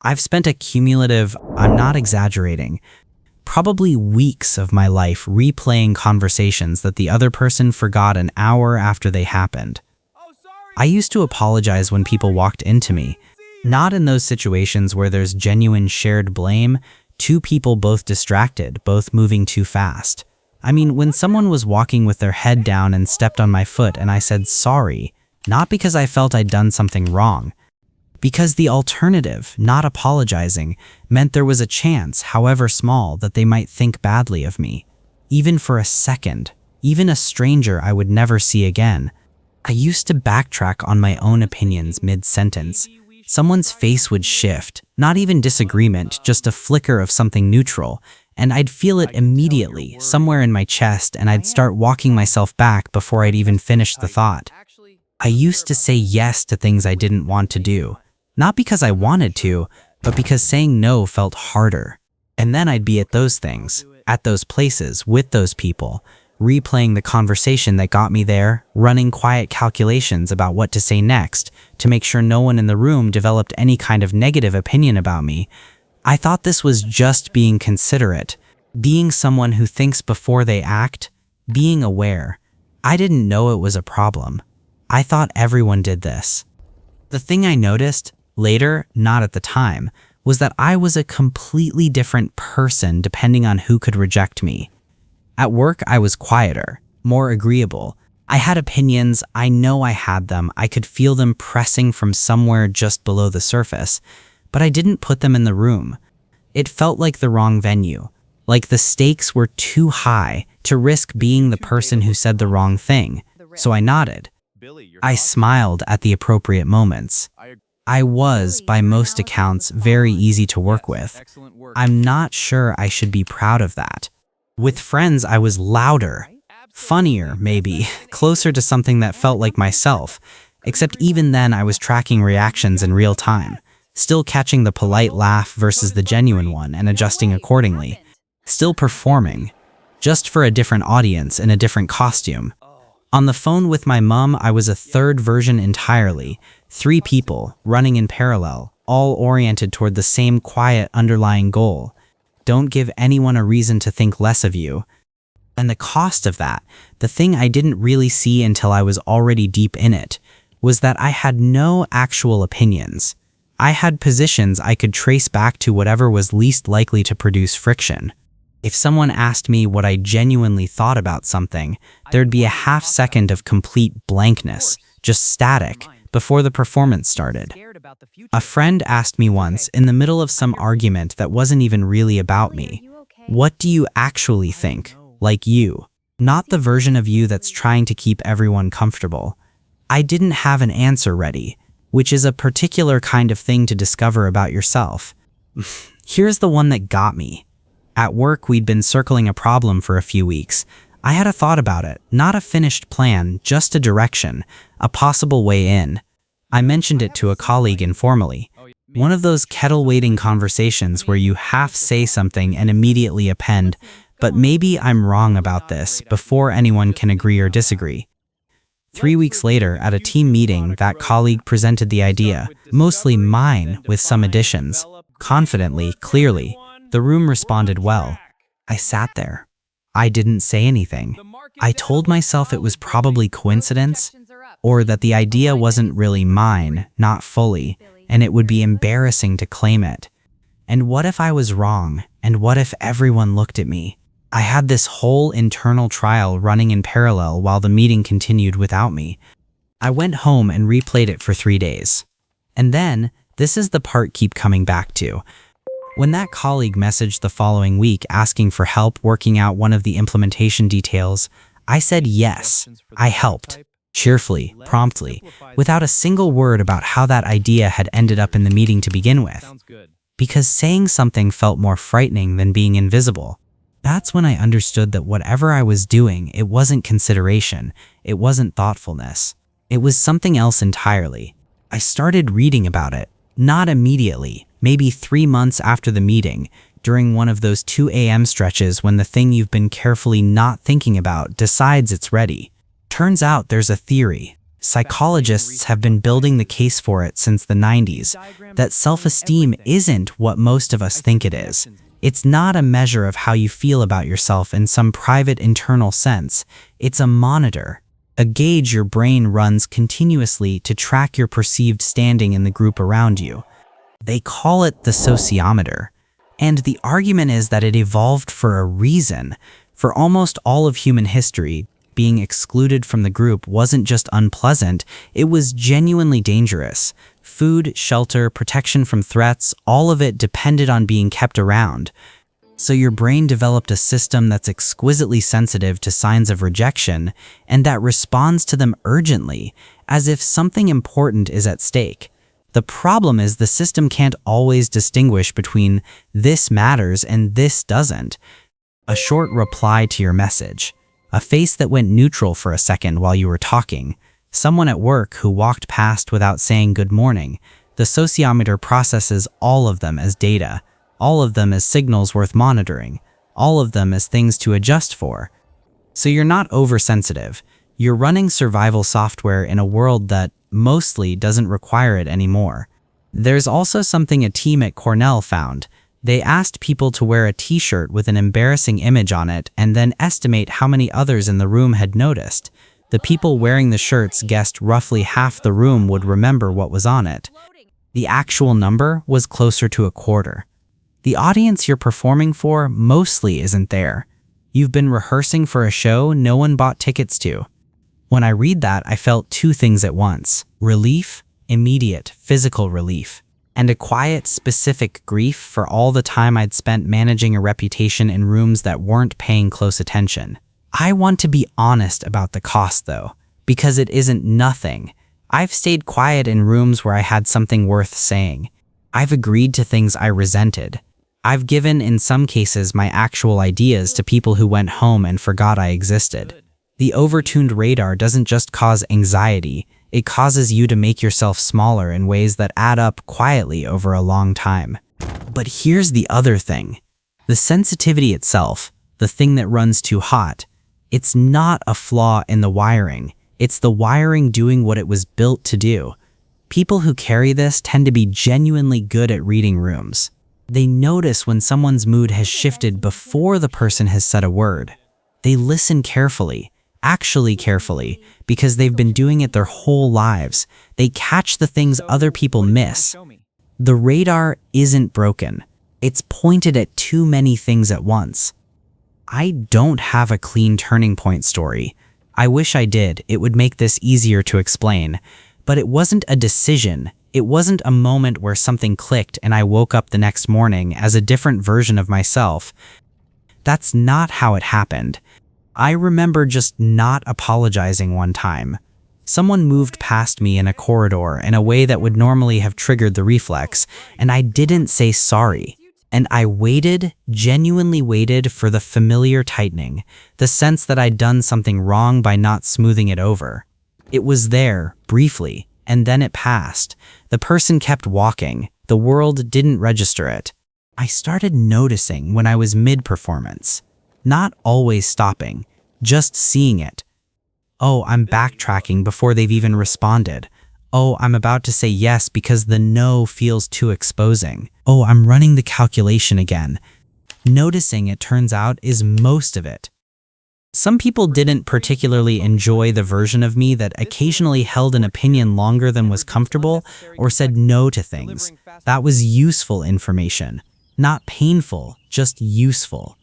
I've spent a cumulative, I'm not exaggerating, probably weeks of my life replaying conversations that the other person forgot an hour after they happened. I used to apologize when people walked into me, not in those situations where there's genuine shared blame, two people both distracted, both moving too fast. I mean, when someone was walking with their head down and stepped on my foot and I said sorry, not because I felt I'd done something wrong, because the alternative, not apologizing, meant there was a chance, however small, that they might think badly of me. Even for a second, even a stranger I would never see again. I used to backtrack on my own opinions mid-sentence. Someone's face would shift, not even disagreement, just a flicker of something neutral, and I'd feel it immediately, somewhere in my chest, and I'd start walking myself back before I'd even finished the thought. I used to say yes to things I didn't want to do. Not because I wanted to, but because saying no felt harder. And then I'd be at those things, at those places, with those people, replaying the conversation that got me there, running quiet calculations about what to say next, to make sure no one in the room developed any kind of negative opinion about me. I thought this was just being considerate, being someone who thinks before they act, being aware. I didn't know it was a problem. I thought everyone did this. The thing I noticed, later, not at the time, was that I was a completely different person depending on who could reject me. At work, I was quieter, more agreeable. I had opinions, I know I had them, I could feel them pressing from somewhere just below the surface, but I didn't put them in the room. It felt like the wrong venue, like the stakes were too high to risk being the person who said the wrong thing, so I nodded. I smiled at the appropriate moments. I was, by most accounts, very easy to work with. I'm not sure I should be proud of that. With friends, I was louder, funnier, maybe, closer to something that felt like myself, except even then I was tracking reactions in real time, still catching the polite laugh versus the genuine one and adjusting accordingly, still performing, just for a different audience in a different costume. On the phone with my mom, I was a third version entirely, 3 people, running in parallel, all oriented toward the same quiet underlying goal. Don't give anyone a reason to think less of you. And the cost of that, the thing I didn't really see until I was already deep in it, was that I had no actual opinions. I had positions I could trace back to whatever was least likely to produce friction. If someone asked me what I genuinely thought about something, there'd be a half-second of complete blankness, just static, before the performance started. A friend asked me once, in the middle of some argument that wasn't even really about me, "What do you actually think? Like you. Not the version of you that's trying to keep everyone comfortable." I didn't have an answer ready, which is a particular kind of thing to discover about yourself. Here's the one that got me. At work, we'd been circling a problem for a few weeks. I had a thought about it, not a finished plan, just a direction, a possible way in. I mentioned it to a colleague informally. One of those kettle-waiting conversations where you half say something and immediately append, "But maybe I'm wrong about this," before anyone can agree or disagree. 3 weeks later, at a team meeting, that colleague presented the idea, mostly mine, with some additions. Confidently, clearly. The room responded well. I sat there. I didn't say anything. I told myself it was probably coincidence, or that the idea wasn't really mine, not fully, and it would be embarrassing to claim it. And what if I was wrong? And what if everyone looked at me? I had this whole internal trial running in parallel while the meeting continued without me. I went home and replayed it for 3 days. And then, this is the part keep coming back to. When that colleague messaged the following week asking for help working out one of the implementation details, I said yes. I helped. Cheerfully, promptly, without a single word about how that idea had ended up in the meeting to begin with. Because saying something felt more frightening than being invisible. That's when I understood that whatever I was doing, it wasn't consideration, it wasn't thoughtfulness. It was something else entirely. I started reading about it, not immediately, maybe 3 months after the meeting, during one of those 2 a.m. stretches when the thing you've been carefully not thinking about decides it's ready. Turns out there's a theory. Psychologists have been building the case for it since the 90s, that self-esteem isn't what most of us think it is. It's not a measure of how you feel about yourself in some private internal sense. It's a monitor, a gauge your brain runs continuously to track your perceived standing in the group around you. They call it the sociometer. And the argument is that it evolved for a reason. For almost all of human history, being excluded from the group wasn't just unpleasant, it was genuinely dangerous. Food, shelter, protection from threats, all of it depended on being kept around. So your brain developed a system that's exquisitely sensitive to signs of rejection and that responds to them urgently, as if something important is at stake. The problem is the system can't always distinguish between this matters and this doesn't. A short reply to your message. A face that went neutral for a second while you were talking. Someone at work who walked past without saying good morning. The sociometer processes all of them as data. All of them as signals worth monitoring. All of them as things to adjust for. So you're not oversensitive. You're running survival software in a world that mostly doesn't require it anymore. There's also something a team at Cornell found. They asked people to wear a t-shirt with an embarrassing image on it and then estimate how many others in the room had noticed. The people wearing the shirts guessed roughly half the room would remember what was on it. The actual number was closer to a quarter. The audience you're performing for mostly isn't there. You've been rehearsing for a show no one bought tickets to. When I read that, I felt two things at once. Relief, immediate physical relief, and a quiet, specific grief for all the time I'd spent managing a reputation in rooms that weren't paying close attention. I want to be honest about the cost, though, because it isn't nothing. I've stayed quiet in rooms where I had something worth saying. I've agreed to things I resented. I've given, in some cases, my actual ideas to people who went home and forgot I existed. The overtuned radar doesn't just cause anxiety, it causes you to make yourself smaller in ways that add up quietly over a long time. But here's the other thing. The sensitivity itself, the thing that runs too hot, it's not a flaw in the wiring. It's the wiring doing what it was built to do. People who carry this tend to be genuinely good at reading rooms. They notice when someone's mood has shifted before the person has said a word. They listen carefully. Actually carefully, because they've been doing it their whole lives. They catch the things other people miss. The radar isn't broken. It's pointed at too many things at once. I don't have a clean turning point story. I wish I did. It would make this easier to explain. But it wasn't a decision. It wasn't a moment where something clicked and I woke up the next morning as a different version of myself. That's not how it happened. I remember just not apologizing one time. Someone moved past me in a corridor in a way that would normally have triggered the reflex, and I didn't say sorry. And I waited, genuinely waited for the familiar tightening, the sense that I'd done something wrong by not smoothing it over. It was there, briefly, and then it passed. The person kept walking. The world didn't register it. I started noticing when I was mid-performance. Not always stopping, just seeing it. Oh, I'm backtracking before they've even responded. Oh, I'm about to say yes because the no feels too exposing. Oh, I'm running the calculation again. Noticing, it turns out, is most of it. Some people didn't particularly enjoy the version of me that occasionally held an opinion longer than was comfortable or said no to things. That was useful information. Not painful, just useful.